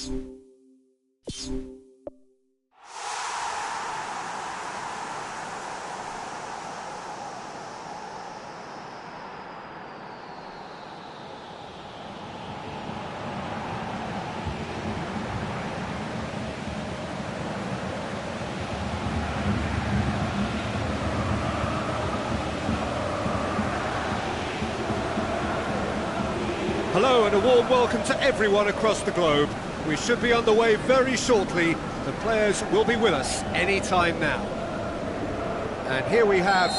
Hello and a warm welcome to everyone across the globe. We should be on the way very shortly. The players will be with us any time now. And here we have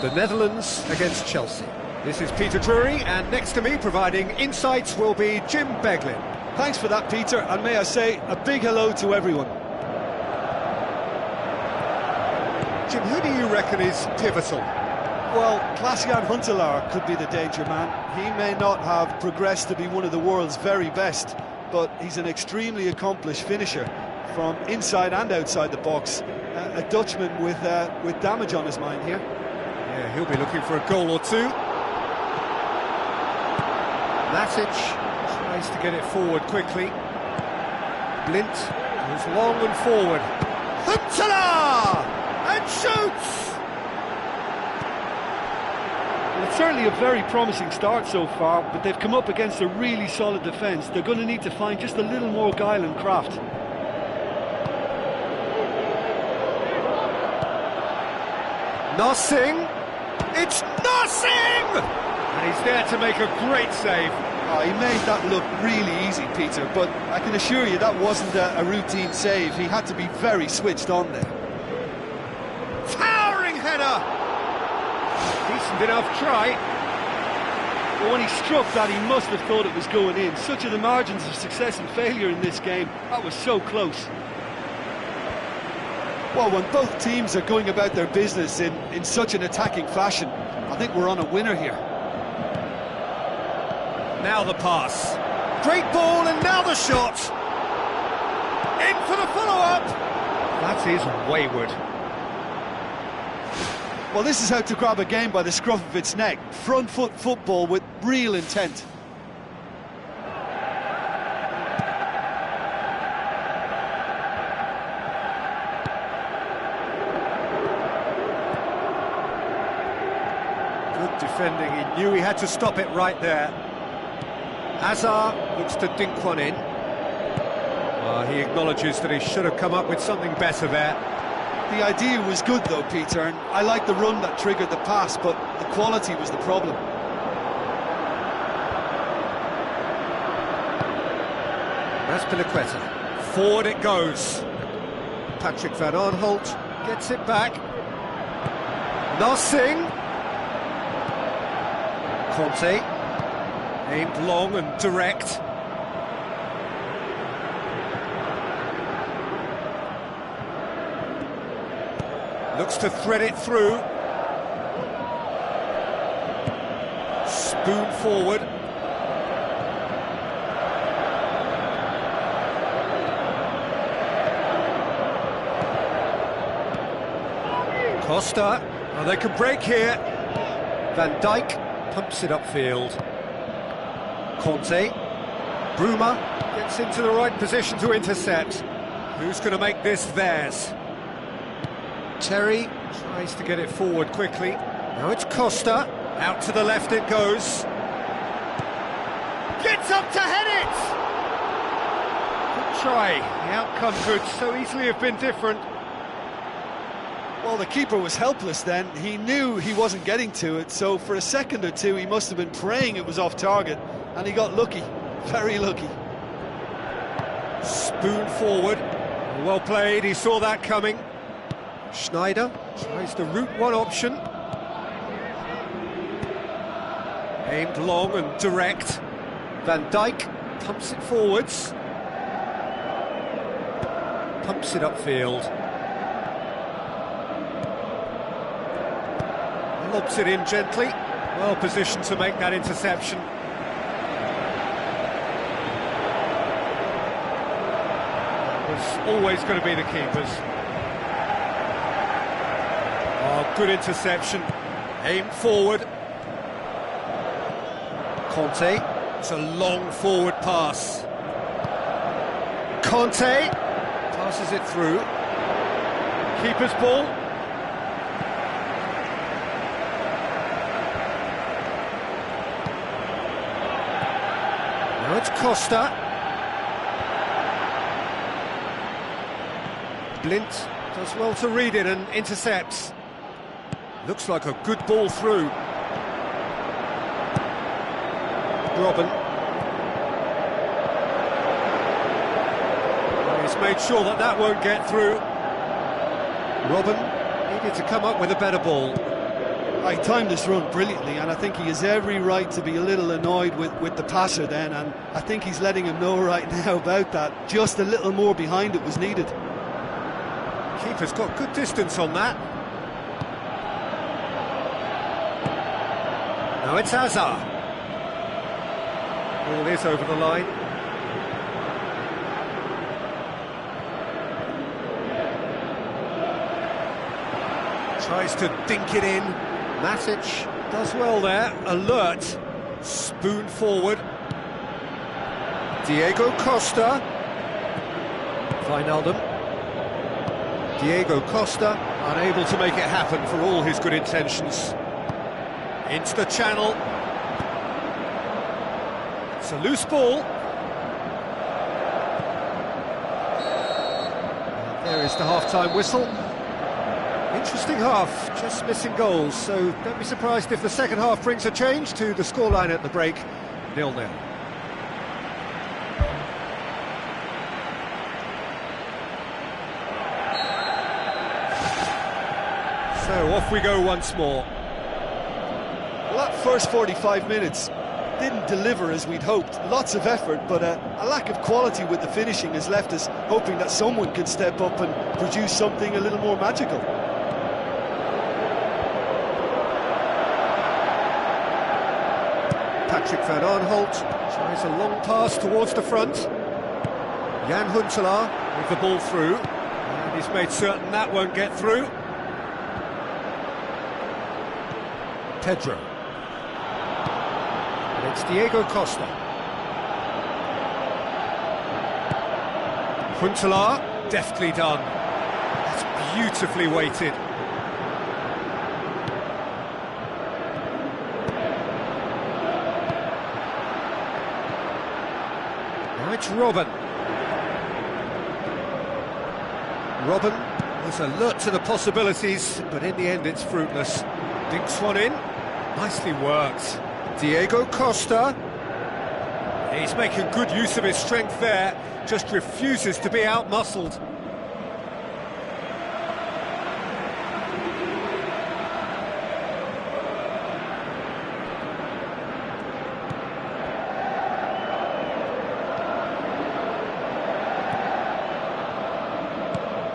the Netherlands against Chelsea. This is Peter Drury, and next to me providing insights will be Jim Beglin. Thanks for that, Peter, and may I say a big hello to everyone. Jim, who do you reckon is pivotal? Well, Klaas-Jan Huntelaar could be the danger man. He may not have progressed to be one of the world's very best, but he's an extremely accomplished finisher from inside and outside the box. A Dutchman with damage on his mind here. Yeah, he'll be looking for a goal or two. Matic tries to get it forward quickly. Blind goes long and forward. Huntelaar! And shoots! Well, it's certainly a very promising start so far, but they've come up against a really solid defence. They're going to need to find just a little more guile and craft. Narsingh! It's Narsingh! And he's there to make a great save. Oh, he made that look really easy, Peter, but I can assure you that wasn't a routine save. He had to be very switched on there. Towering header! Decent enough try. But when he struck that, he must have thought it was going in. Such are the margins of success and failure in this game. That was so close. Well, when both teams are going about their business in such an attacking fashion, I think we're on a winner here. Now the pass. Great ball, and now the shot. In for the follow-up. That is wayward. Well, this is how to grab a game by the scruff of its neck. Front foot football with real intent. Good defending. He knew he had to stop it right there. Hazard looks to dink one in. He acknowledges that he should have come up with something better there. The idea was good though, Peter, and I like the run that triggered the pass, but the quality was the problem. Azpilicueta. Forward it goes. Patrick van Aanholt gets it back. Narsingh. Conte. Aimed long and direct. Looks to thread it through. Spoon forward. Costa. Oh, they can break here. Van Dijk pumps it upfield. Conte. Bruma gets into the right position to intercept. Who's going to make this theirs? Terry tries to get it forward quickly. Now it's Costa. Out to the left it goes. Gets up to head it! Good try. The outcome could so easily have been different. Well, the keeper was helpless then. He knew he wasn't getting to it, so for a second or two he must have been praying it was off target, and he got lucky. Very lucky. Spoon forward. Well played, he saw that coming. Schneider tries the route one option. Aimed long and direct. Van Dijk pumps it forwards. Pumps it upfield. Lobs it in gently. Well positioned to make that interception. Was always going to be the keepers. Oh, good interception. Aimed forward. Conte. It's a long forward pass. Conte passes it through. Keeper's ball. Now it's Costa. Blind does well to read it and intercepts. Looks like a good ball through. Robben. He's made sure that that won't get through. Robben needed to come up with a better ball. He timed this run brilliantly, and I think he has every right to be a little annoyed with the passer then, and I think he's letting him know right now about that. Just a little more behind it was needed. Keeper's got good distance on that. Now it's Hazard. Ball is over the line. Tries to dink it in. Matic does well there. Alert. Spoon forward. Diego Costa. Wijnaldum. Diego Costa, unable to make it happen for all his good intentions. Into the channel. It's a loose ball. And there is the half-time whistle. Interesting half, just missing goals, so don't be surprised if the second half brings a change to the scoreline at the break, 0-0. So off we go once more. Well, that first 45 minutes didn't deliver as we'd hoped. Lots of effort, but a lack of quality with the finishing has left us hoping that someone could step up and produce something a little more magical. Patrick van Aanholt tries a long pass towards the front. Jan Huntelaar with the ball through, and he's made certain that won't get through. Pedro. And it's Diego Costa. Huntelaar, deftly done. That's beautifully weighted. Now it's Robben. Robben was alert to the possibilities, but in the end it's fruitless. Dinks one in. Nicely worked. Diego Costa. He's making good use of his strength there, just refuses to be out-muscled.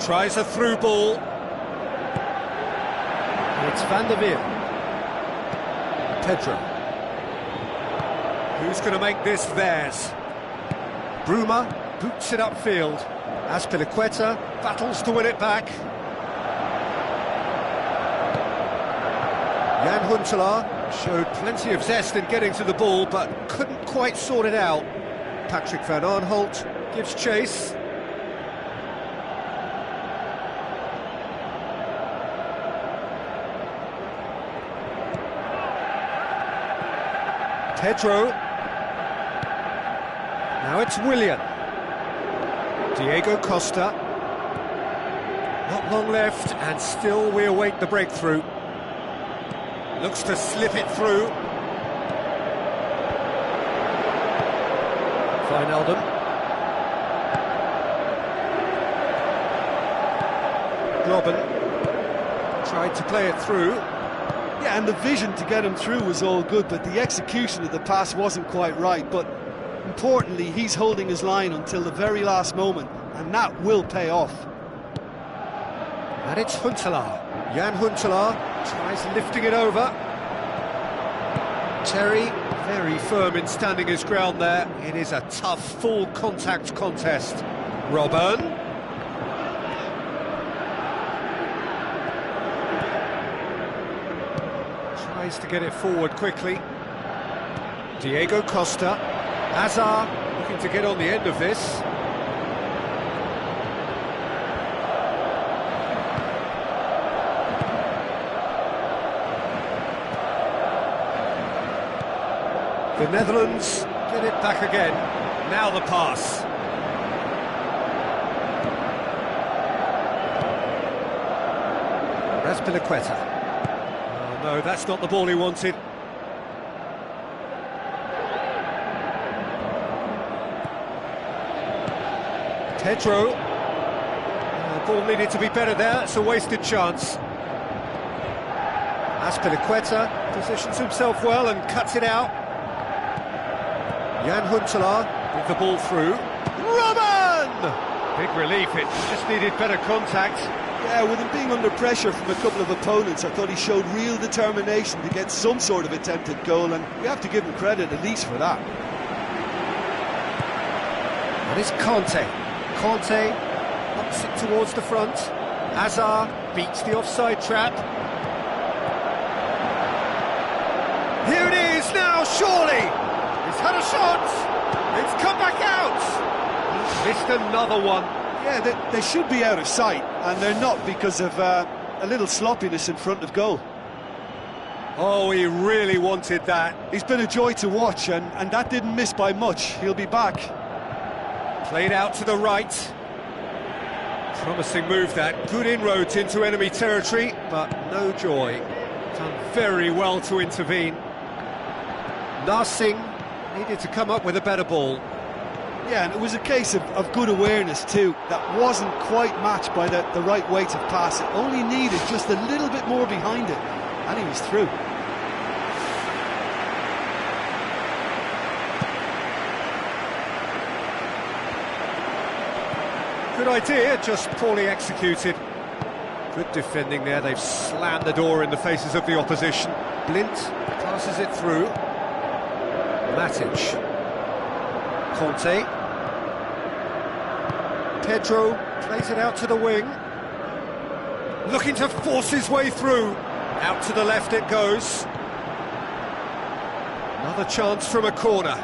Tries a through ball. It's Van der Veer. Pedro. Who's going to make this theirs? Bruma boots it upfield. Azpilicueta battles to win it back. Jan Huntelaar showed plenty of zest in getting to the ball, but couldn't quite sort it out. Patrick van Aanholt gives chase. Pedro. Now it's Willian. Diego Costa. Not long left, and still we await the breakthrough. Looks to slip it through. Wijnaldum. Robben tried to play it through. Yeah, and the vision to get him through was all good, but the execution of the pass wasn't quite right. But importantly, he's holding his line until the very last moment, and that will pay off. And it's Huntelaar. Jan Huntelaar tries lifting it over. Terry, very firm in standing his ground there. It is a tough, full contact contest. Robben. Tries to get it forward quickly. Diego Costa. Hazard looking to get on the end of this. The Netherlands get it back again. Now the pass. Azpilicueta. Oh no, that's not the ball he wanted. Pedro. The ball needed to be better there, it's a wasted chance. Azpilicueta positions himself well and cuts it out. Jan Huntelaar with the ball through. Robben! Big relief, it just needed better contact. Yeah, with him being under pressure from a couple of opponents, I thought he showed real determination to get some sort of attempted goal, and we have to give him credit at least for that. And it's Conte. Conte ups it towards the front. Hazard beats the offside trap. Here it is now, surely! He's had a shot! It's come back out! He's missed another one. Yeah, they should be out of sight, and they're not because of a little sloppiness in front of goal. Oh, he really wanted that. He's been a joy to watch, and that didn't miss by much. He'll be back. Played out to the right. Promising move that. Good inroads into enemy territory, but no joy. Done very well to intervene. Narsingh needed to come up with a better ball. Yeah, and it was a case of good awareness too. That wasn't quite matched by the right weight of pass. It only needed just a little bit more behind it, and he was through. Good idea, just poorly executed. Good defending there, they've slammed the door in the faces of the opposition. Blind passes it through. Matic. Conte. Pedro plays it out to the wing. Looking to force his way through. Out to the left it goes. Another chance from a corner.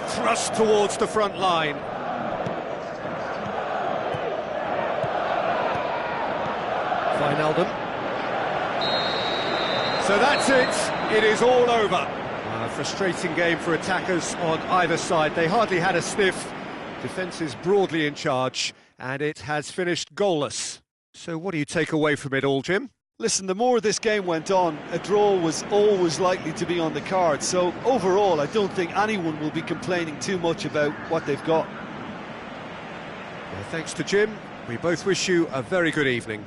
Thrust towards the front line. Wijnaldum. So that's it. It is all over. A frustrating game for attackers on either side. They hardly had a sniff. Defence is broadly in charge, and it has finished goalless. So what do you take away from it all, Jim? Listen, the more this game went on, a draw was always likely to be on the card. So overall, I don't think anyone will be complaining too much about what they've got. Well, thanks to Jim. We both wish you a very good evening.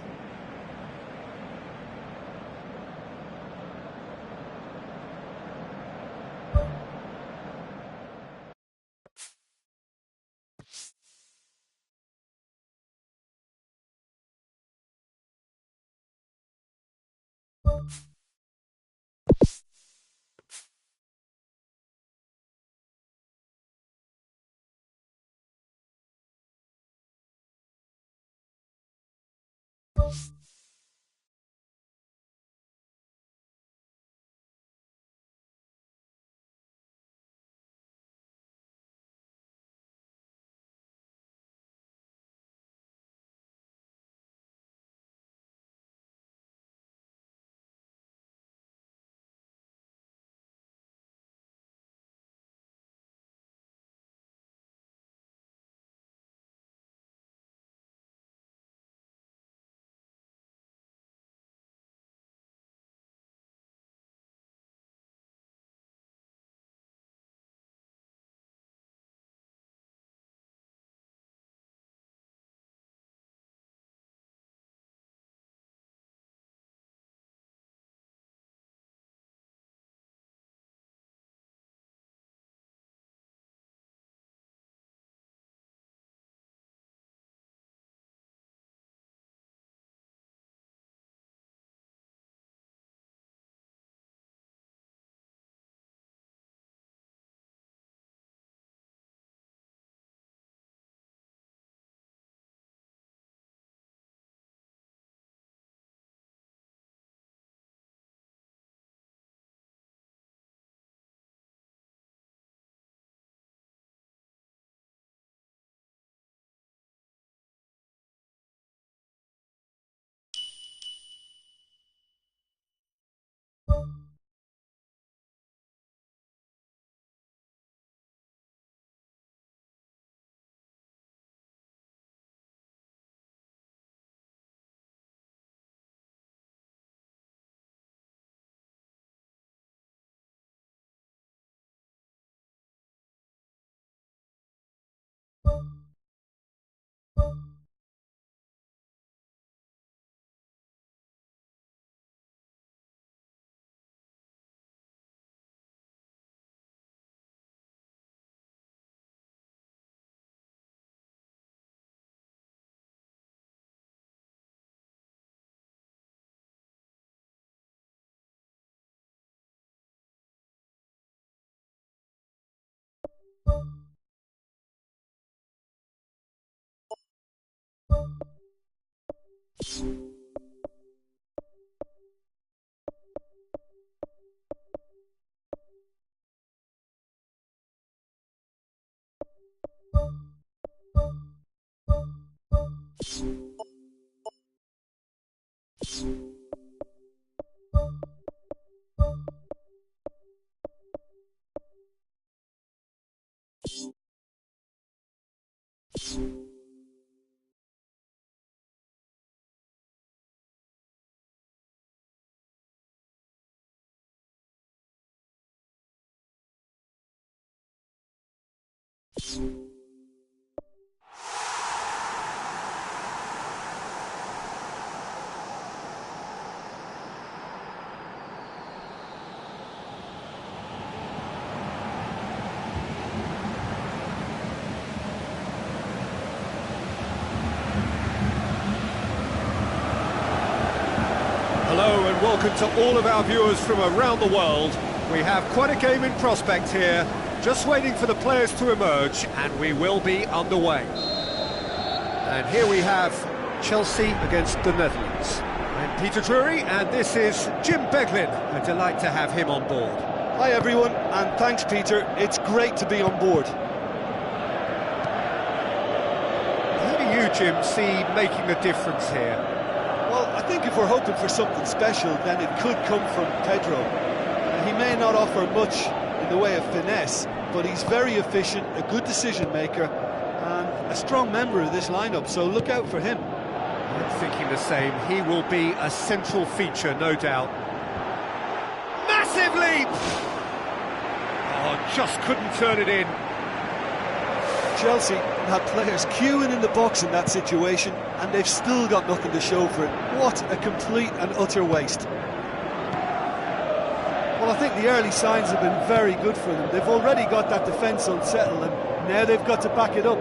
Hello and welcome to all of our viewers from around the world. We have quite a game in prospect here, just waiting for the players to emerge, and we will be underway. And here we have Chelsea against the Netherlands. I'm Peter Drury, and this is Jim Beglin. A delight to have him on board. Hi everyone, and thanks Peter, it's great to be on board. Who do you, Jim, see making the difference here? Well, I think if we're hoping for something special, then it could come from Pedro. He may not offer much in the way of finesse, but he's very efficient, a good decision maker, and a strong member of this lineup, so look out for him. I'm thinking the same. He will be a central feature, no doubt. Massive leap! Oh, just couldn't turn it in. Chelsea had players queuing in the box in that situation, and they've still got nothing to show for it. What a complete and utter waste. Well, I think the early signs have been very good for them. They've already got that defence unsettled, and now they've got to back it up.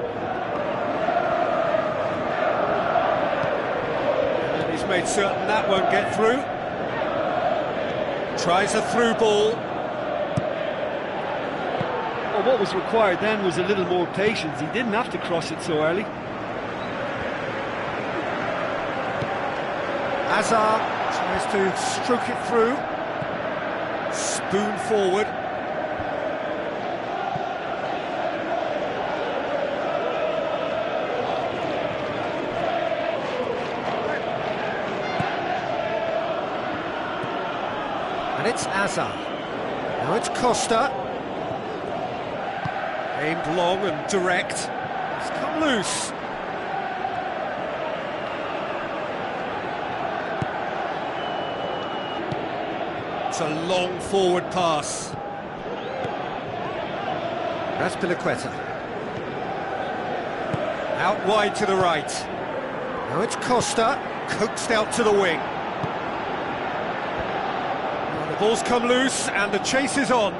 And he's made certain that won't get through. Tries a through ball. Well, what was required then was a little more patience. He didn't have to cross it so early. Hazard tries to stroke it through. Spoon forward. And it's Hazard. Now it's Costa. Aimed long and direct. It's come loose. It's a long forward pass. That's Azpilicueta. Out wide to the right. Now it's Costa, coaxed out to the wing. Now the ball's come loose and the chase is on.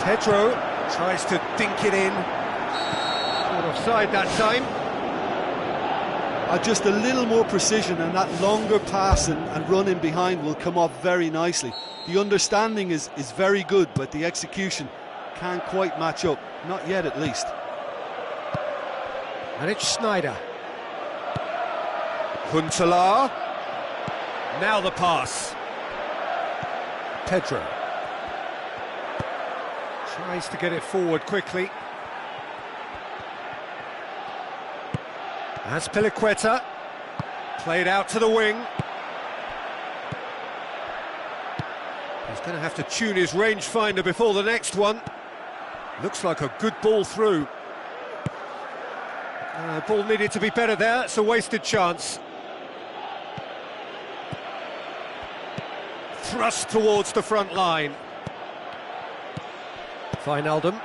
Pedro tries to dink it in. Caught offside that time. Just a little more precision, and that longer pass and run in behind will come off very nicely. The understanding is very good, but the execution can't quite match up. Not yet, at least. And it's Sneijder. Huntelaar. Now the pass. Pedro. Tries to get it forward quickly. Azpilicueta. Played out to the wing. He's going to have to tune his rangefinder before the next one. Looks like a good ball through. Ball needed to be better there. It's a wasted chance. Thrust towards the front line. Wijnaldum.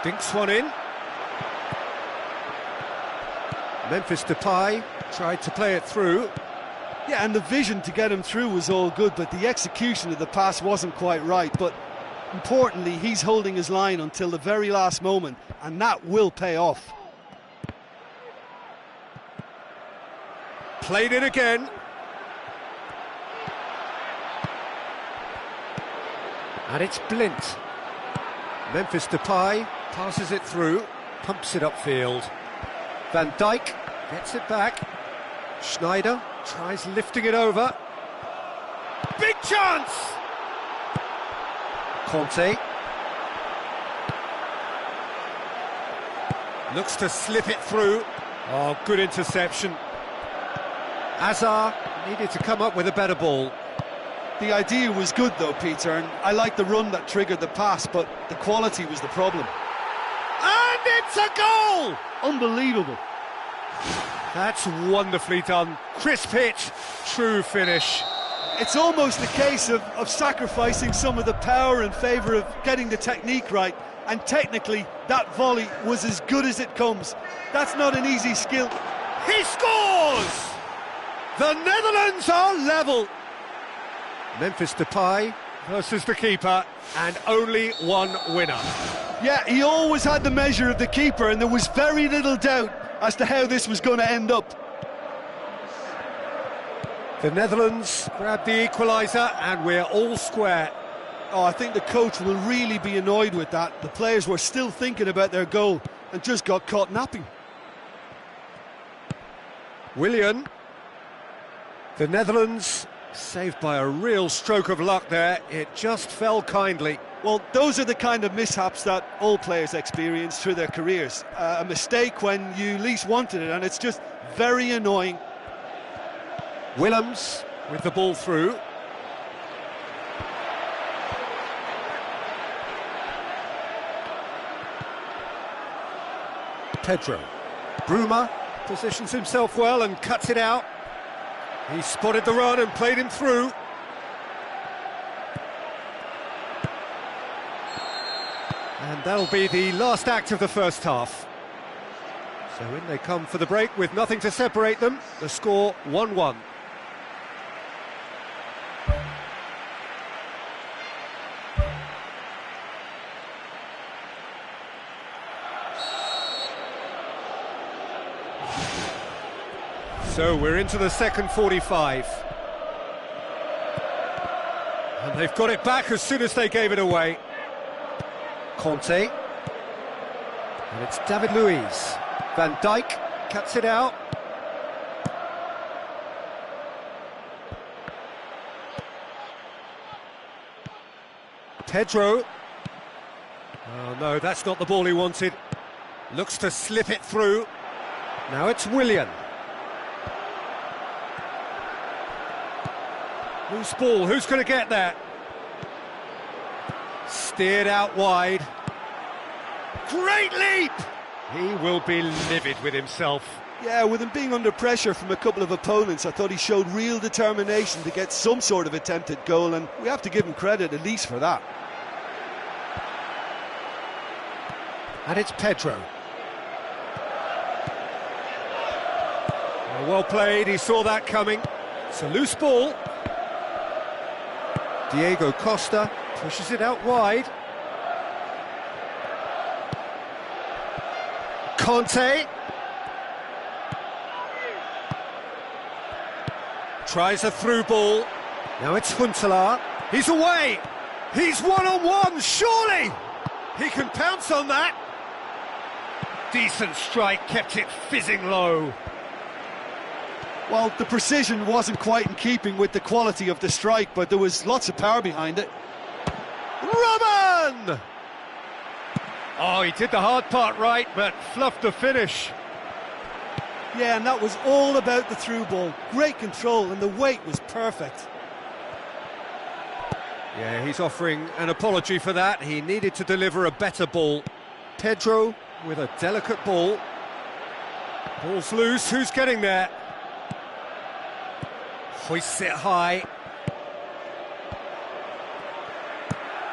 Dinks one in. Memphis Depay tried to play it through. Yeah, and the vision to get him through was all good, but the execution of the pass wasn't quite right. But importantly, he's holding his line until the very last moment, and that will pay off. Played it again. And it's Blint. Memphis Depay passes it through, pumps it upfield. Van Dijk gets it back. Schneider tries lifting it over. Big chance! Conte looks to slip it through. Oh, good interception. Hazard needed to come up with a better ball. The idea was good though, Peter, and I like the run that triggered the pass, but the quality was the problem. And it's a goal! Unbelievable. That's wonderfully done. Crisp hit, true finish. It's almost a case of sacrificing some of the power in favour of getting the technique right, and technically that volley was as good as it comes. That's not an easy skill. He scores! The Netherlands are level. Memphis Depay versus the keeper, and only one winner. Yeah, he always had the measure of the keeper, and there was very little doubt as to how this was going to end up. The Netherlands grab the equaliser, and we're all square. Oh, I think the coach will really be annoyed with that. The players were still thinking about their goal and just got caught napping. Willian. The Netherlands saved by a real stroke of luck there. It just fell kindly. Well, those are the kind of mishaps that all players experience through their careers. A mistake when you least wanted it, and it's just very annoying. Willems with the ball through. Pedro. Bruma positions himself well and cuts it out. He spotted the run and played him through. And that'll be the last act of the first half. So in they come for the break with nothing to separate them. The score 1-1. So we're into the second 45. And they've got it back as soon as they gave it away. Conte. And it's David Luiz. Van Dijk cuts it out. Pedro. Oh no, that's not the ball he wanted. Looks to slip it through. Now it's Willian. Loose ball, who's going to get that? Steered out wide. Great leap! He will be livid with himself. Yeah, with him being under pressure from a couple of opponents, I thought he showed real determination to get some sort of attempted goal, and we have to give him credit at least for that. And it's Pedro. Well played, he saw that coming. It's a loose ball. Diego Costa pushes it out wide. Conte tries a through ball. Now it's Huntelaar. He's away. He's one-on-one, surely. He can pounce on that. Decent strike, kept it fizzing low. Well, the precision wasn't quite in keeping with the quality of the strike, but there was lots of power behind it. Robben! Oh, he did the hard part right, but fluffed the finish. Yeah, and that was all about the through ball. Great control, and the weight was perfect. Yeah, he's offering an apology for that. He needed to deliver a better ball. Pedro with a delicate ball. Ball's loose, who's getting there? Hoists it high.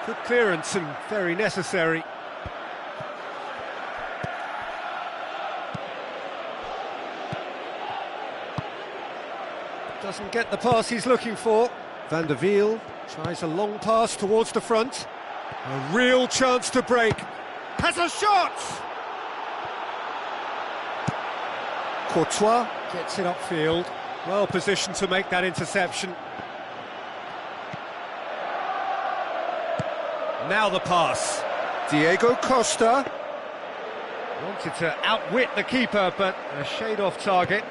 Good clearance and very necessary. Doesn't get the pass he's looking for. Van der Wiel tries a long pass towards the front. A real chance to break. Has a shot! Courtois gets it upfield. Well positioned to make that interception. Now the pass. Diego Costa. Wanted to outwit the keeper, but a shade off target.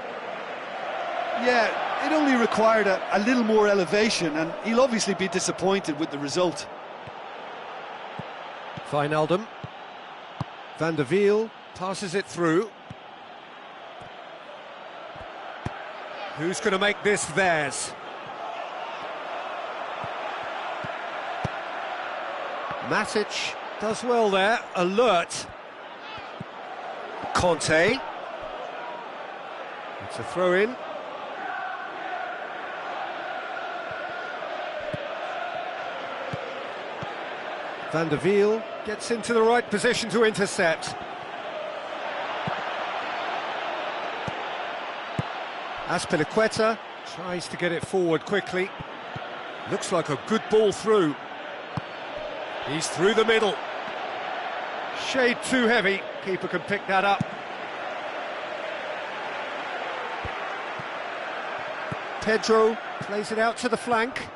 Yeah, it only required a little more elevation, and he'll obviously be disappointed with the result. Wijnaldum. Van der Wiel passes it through. Who's going to make this theirs? Matic does well there, alert. Conte. It's a throw-in. Van der Wiel gets into the right position to intercept. Azpilicueta tries to get it forward quickly. Looks like a good ball through. He's through the middle. Shade too heavy. Keeper can pick that up. Pedro plays it out to the flank.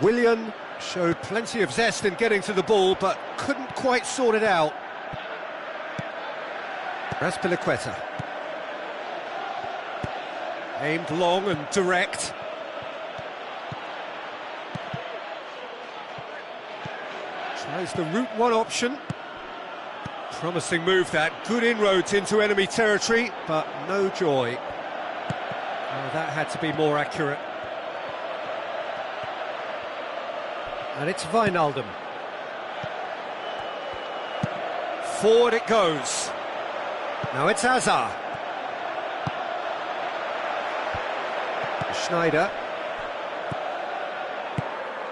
Willian showed plenty of zest in getting to the ball, but couldn't quite sort it out. Azpilicueta. Aimed long and direct. Tries the route one option. Promising move that. Good inroads into enemy territory, but no joy. Oh, that had to be more accurate. And it's Wijnaldum. Forward it goes. Now it's Hazard. Schneider.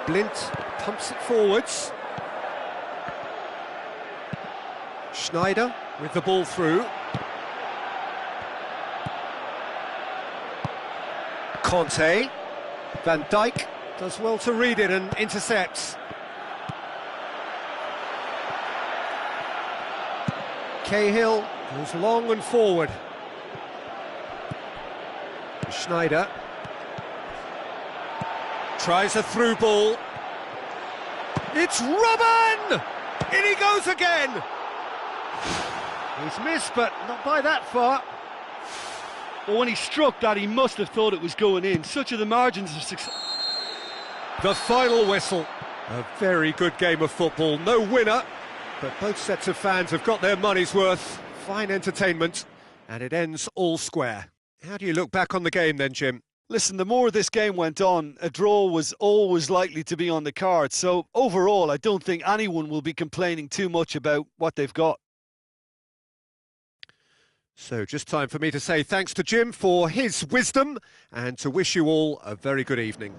Blind pumps it forwards. Schneider with the ball through. Conte. Van Dijk does well to read it and intercepts. Cahill goes long and forward. Schneider tries a through ball. It's Robben! In he goes again! He's missed, but not by that far. But when he struck that, he must have thought it was going in. Such are the margins of success. The final whistle. A very good game of football. No winner, but both sets of fans have got their money's worth. Fine entertainment, and it ends all square. How do you look back on the game then, Jim? Listen, the more this game went on, a draw was always likely to be on the cards. So overall, I don't think anyone will be complaining too much about what they've got. So just time for me to say thanks to Jim for his wisdom and to wish you all a very good evening.